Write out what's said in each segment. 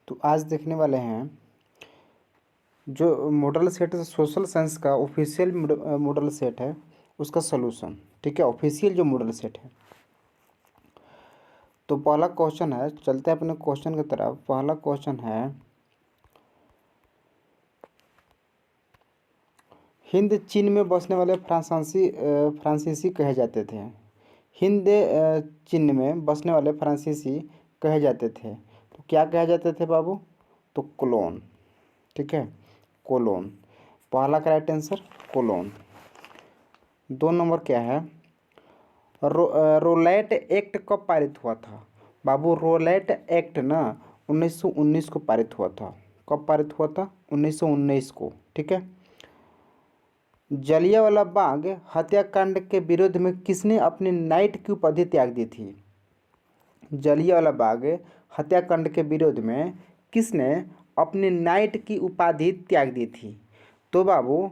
तो आज देखने वाले हैं जो मॉडल सेट है सोशल साइंस का ऑफिशियल मॉडल सेट है उसका सलूशन। ठीक है, ऑफिशियल जो मॉडल सेट है। तो पहला क्वेश्चन है, चलते हैं अपने क्वेश्चन की तरफ। पहला क्वेश्चन है, हिंद चीन में बसने वाले फ्रांसीसी कहे जाते थे। हिंद चीन में बसने वाले फ्रांसीसी कहे जाते थे। तो क्या कहे जाते थे बाबू? तो कोलोन। ठीक है, कोलोन। पहला करेक्ट आंसर कोलोन। 2 नंबर क्या है? रोलैट एक्ट कब पारित हुआ था? बाबू रोलैट एक्ट ना 1919 को पारित हुआ था। कब पारित हुआ था? 1919 को। ठीक है। जलियांवाला बाग हत्याकांड के विरोध में किसने अपनी नाइट की उपाधि त्याग दी थी? जलियांवाला बाग हत्याकांड के विरोध में किसने अपनी नाइट की उपाधि त्याग दी थी? तो बाबू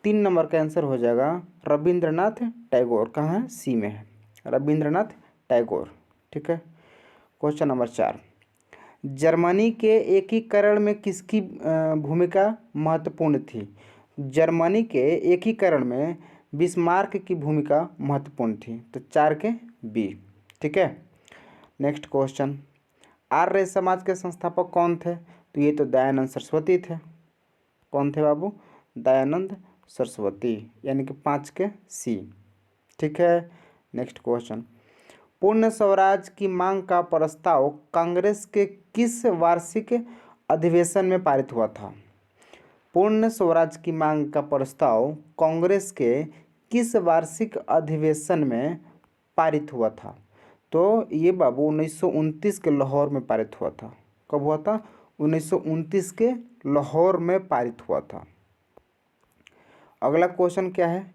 3 नंबर का आंसर हो जाएगा रविंद्रनाथ टैगोर। कहाँ है? सी में है, रविंद्रनाथ टैगोर। ठीक है। क्वेश्चन नंबर 4, जर्मनी के एकीकरण में किसकी भूमिका महत्वपूर्ण थी? जर्मनी के एकीकरण में बिस्मार्क की भूमिका महत्वपूर्ण थी। तो 4 के बी। ठीक है। नेक्स्ट क्वेश्चन, आर्य समाज के संस्थापक कौन थे? तो ये तो दयानंद सरस्वती थे। कौन थे बाबू? दयानंद सरस्वती, यानी कि 5 के सी। ठीक है। नेक्स्ट क्वेश्चन, पूर्ण स्वराज की मांग का प्रस्ताव कांग्रेस के किस वार्षिक अधिवेशन में पारित हुआ था? पूर्ण स्वराज की मांग का प्रस्ताव कांग्रेस के किस वार्षिक अधिवेशन में पारित हुआ था? तो ये बाबू 1929 के लाहौर में पारित हुआ था। कब हुआ था? 1929 के लाहौर में पारित हुआ था। अगला क्वेश्चन क्या है?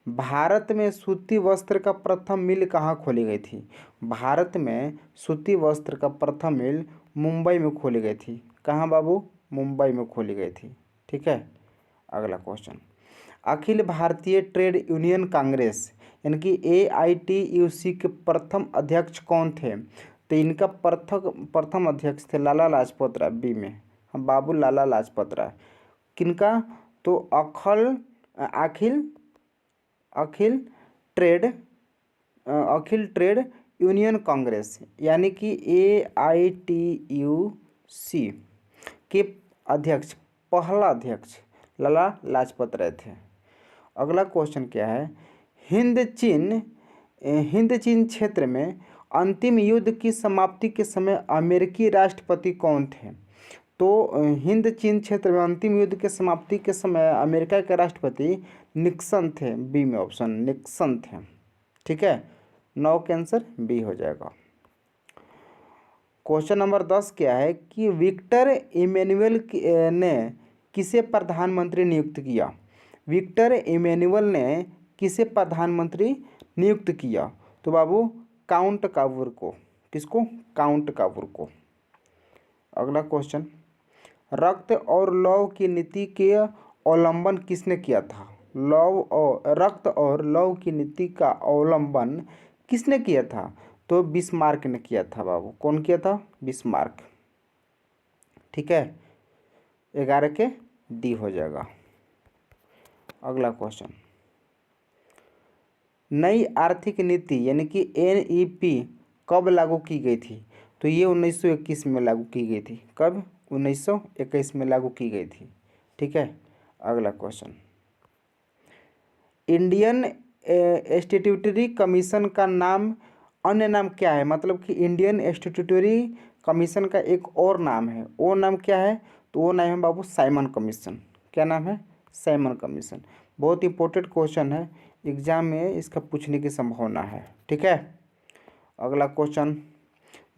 भारत में सूती वस्त्र का प्रथम मिल कहाँ खोली गई थी? भारत में सूती वस्त्र का प्रथम मिल मुंबई में खोली गई थी। कहाँ बाबू? मुंबई में खोली गई थी। ठीक है। अगला question, Akhil Bharatiya trade union Congress यानी कि AITUC के प्रथम अध्यक्ष कौन थे? तो इनका प्रथम अध्यक्ष थे लाला लाजपत राय। बी में हम बाबू लाला लाजपत राय। किनका? तो अखिल अखिल ट्रेड अखिल ट्रेड यूनियन कांग्रेस यानी कि AITUC के अध्यक्ष, पहला अध्यक्ष लाला लाजपत राय थे। अगला क्वेश्चन क्या है? हिंद चीन क्षेत्र में अंतिम युद्ध की समाप्ति के समय अमेरिकी राष्ट्रपति कौन थे? तो हिंद चीन क्षेत्र में अंतिम युद्ध के समाप्ति के समय अमेरिका के राष्ट्रपति निक्सन थे। बी में ऑप्शन निक्सन थे। ठीक है। 9 के आंसर बी हो जाएगा। क्वेश्चन नंबर 10 क्या है कि विक्टर इमैनुअल ने किसे प्रधानमंत्री नियुक्त किया? विक्टर इमैनुअल ने किसे प्रधानमंत्री नियुक्त किया? तो बाबू काउंट कावूर को। किसको? काउंट कावूर को। अगला क्वेश्चन, रक्त और लौह की नीति के अवलंबन किसने किया था? रक्त और लौह की नीति का अवलंबन किसने किया था? तो बिस्मार्क ने किया था बाबू। कौन किया था? बिस्मार्क। ठीक है। 11 के डी हो जाएगा। अगला क्वेश्चन, नई आर्थिक नीति यानी कि NEP कब लागू की गई थी? तो ये 1921 में लागू की गई थी। कब? 1921 में लागू की गई थी। ठीक है। अगला क्वेश्चन, इंडियन स्टैट्यूटरी कमीशन का नाम, अन्य नाम क्या है? मतलब कि इंडियन स्टैट्यूटरी कमीशन का एक और नाम है, वो नाम क्या है? तो वो नाम है बाबू साइमन कमीशन। क्या नाम है? Simon commission. बहुत इंपॉर्टेंट क्वेश्चन है, एग्जाम में इसका पूछने की संभावना है। ठीक है। अगला क्वेश्चन,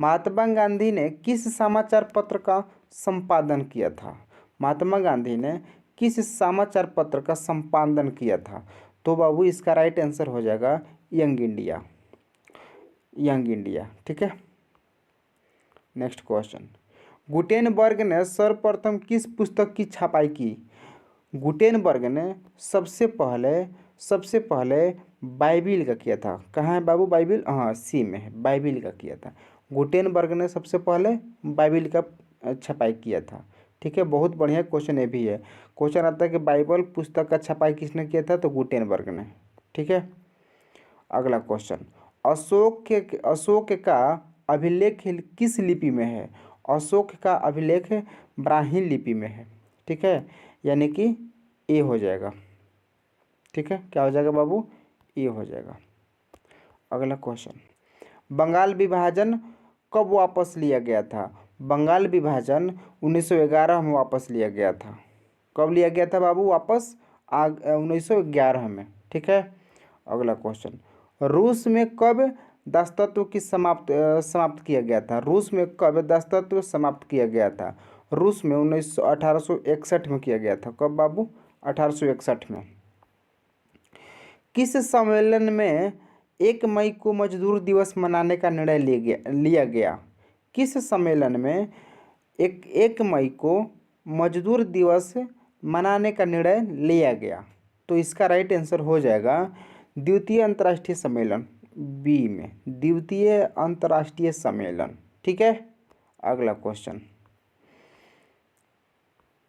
महात्मा गांधी ने किस समाचार पत्र का संपादन किया था? महात्मा गांधी ने किस समाचार पत्र का संपादन किया था? तो बाबू इसका राइट आंसर हो जाएगा यंग इंडिया। Young India. ठीक है। नेक्स्ट क्वेश्चन, गुटेनबर्ग ने सर्वप्रथम किस पुस्तक की छपाई की? गुटेनबर्ग ने सबसे पहले बाइबिल का किया था। कहाँ है बाबू बाइबिल? हाँ, सी में है, बाइबिल का किया था। गुटेनबर्ग ने सबसे पहले बाइबिल का छपाई किया था। ठीक है, बहुत बढ़िया क्वेश्चन ये भी है। क्वेश्चन आता है कि बाइबल पुस्तक का छपाई किसने किया था, तो गुटेनबर्ग ने। ठीक है, अगला क्वेश्चन, अशोक का अभिलेख किस लिपि में है? अशोक का अभिलेख ब्राह्मी लिपि में है। ठीक है, यानी कि ए हो जाएगा। ठीक है, क्या हो जाएगा बाबू, ए हो जाएगा। अगला क्वेश्चन, बंगाल विभाजन कब वापस लिया गया था? बंगाल विभाजन 1911 में वापस लिया गया था। कब लिया गया था बाबू वापस? 1911 में। ठीक है, अगला क्वेश्चन, रूस में कब दासत्व की समाप्त किया गया था? रूस में कब दासत्व समाप्त किया गया था? रूस में 1861 में किया गया था। कब बाबू? 1861 में। किस सम्मेलन में 1 मई को मजदूर दिवस मनाने का निर्णय लिया गया? किस सम्मेलन में 1 मई को मजदूर दिवस मनाने का निर्णय लिया गया? तो इसका राइट आंसर हो जाएगा द्वितीय अंतर्राष्ट्रीय सम्मेलन, बी में, द्वितीय अंतर्राष्ट्रीय सम्मेलन। ठीक है, अगला क्वेश्चन,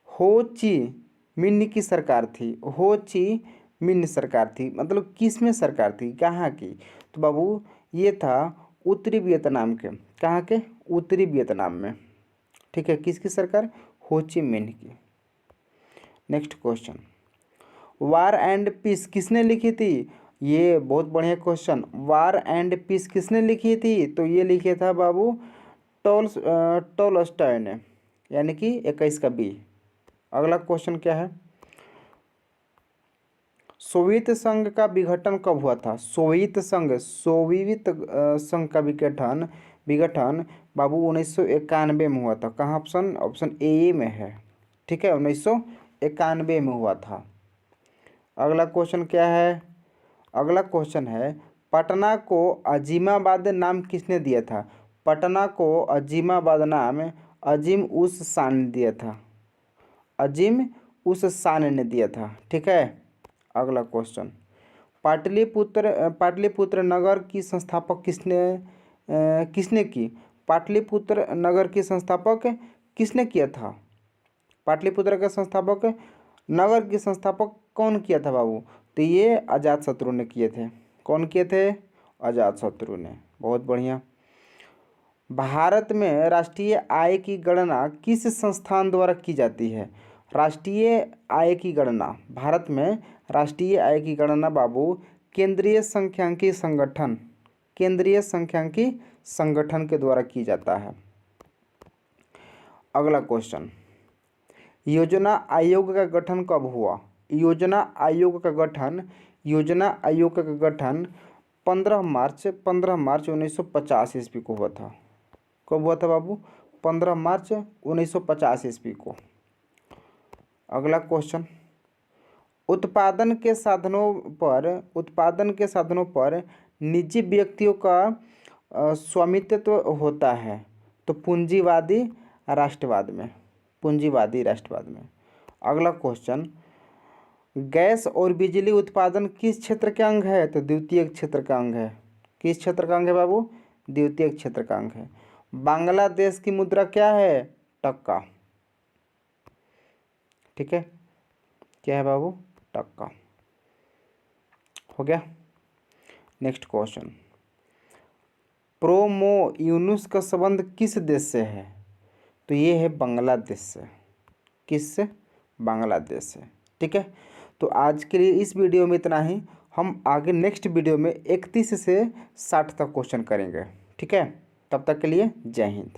हो ची मिन्ह की सरकार थी। हो ची मिन्ह सरकार थी मतलब किस में सरकार थी, कहाँ की? तो बाबू ये था उत्तरी वियतनाम के। कहाँ के? उत्तरी वियतनाम में। ठीक है, किसकी सरकार? हो ची मिन्ह की। Next question, War and Peace किसने लिखी थी? ये बहुत बढ़िया क्वेश्चन। वार एंड पीस किसने लिखी थी? तो ये लिखे था बाबू टॉलस्टॉय ने, यानी कि 21 का बी। अगला क्वेश्चन क्या है, सोवियत संघ का विघटन कब हुआ था? सोवियत संघ का विघटन बाबू 1991 में हुआ था। कहाँ? ऑप्शन ए में है। ठीक है, 1991 में हुआ था। अगला क्वेश्चन क्या है? अगला क्वेश्चन है, पटना को अजीमाबाद नाम किसने दिया था? पटना को अजीमाबाद नाम अजीम उस शान ने दिया था। अजीम उस शान ने दिया था। ठीक है, अगला क्वेश्चन, पाटलिपुत्र नगर की संस्थापक किसने की? पाटलिपुत्र नगर की संस्थापक किसने किया था? पाटलिपुत्र का संस्थापक नगर की संस्थापक कौन किया था बाबू? तो ये अजातशत्रु ने किए थे। कौन किए थे? अजातशत्रु ने। बहुत बढ़िया। भारत में राष्ट्रीय आय की गणना किस संस्थान द्वारा की जाती है? राष्ट्रीय आय की गणना, भारत में राष्ट्रीय आय की गणना बाबू केंद्रीय सांख्यिकी संगठन के द्वारा की जाता है। अगला क्वेश्चन, योजना आयोग का गठन कब हुआ? योजना आयोग का गठन 15 मार्च 1950 ईस्वी को हुआ था। कब हुआ था बाबू? 15 मार्च 1950 ईस्वी को। अगला क्वेश्चन, उत्पादन के साधनों पर निजी व्यक्तियों का स्वामित्व होता है तो पूंजीवादी राष्ट्रवाद में। अगला क्वेश्चन, गैस और बिजली उत्पादन किस क्षेत्र के अंग है? तो द्वितीयक क्षेत्र का अंग है। किस क्षेत्र का अंग है बाबू? द्वितीयक क्षेत्र का अंग है। बांग्लादेश की मुद्रा क्या है? टक्का। ठीक है, क्या है बाबू? टक्का। हो गया। नेक्स्ट क्वेश्चन, प्रोमो यूनुस का संबंध किस देश से है? तो ये है बांग्लादेश से। किससे? बांग्लादेश से। ठीक है, तो आज के लिए इस वीडियो में इतना ही। हम आगे नेक्स्ट वीडियो में 31 से 60 तक क्वेश्चन करेंगे। ठीक है, तब तक के लिए जय हिंद।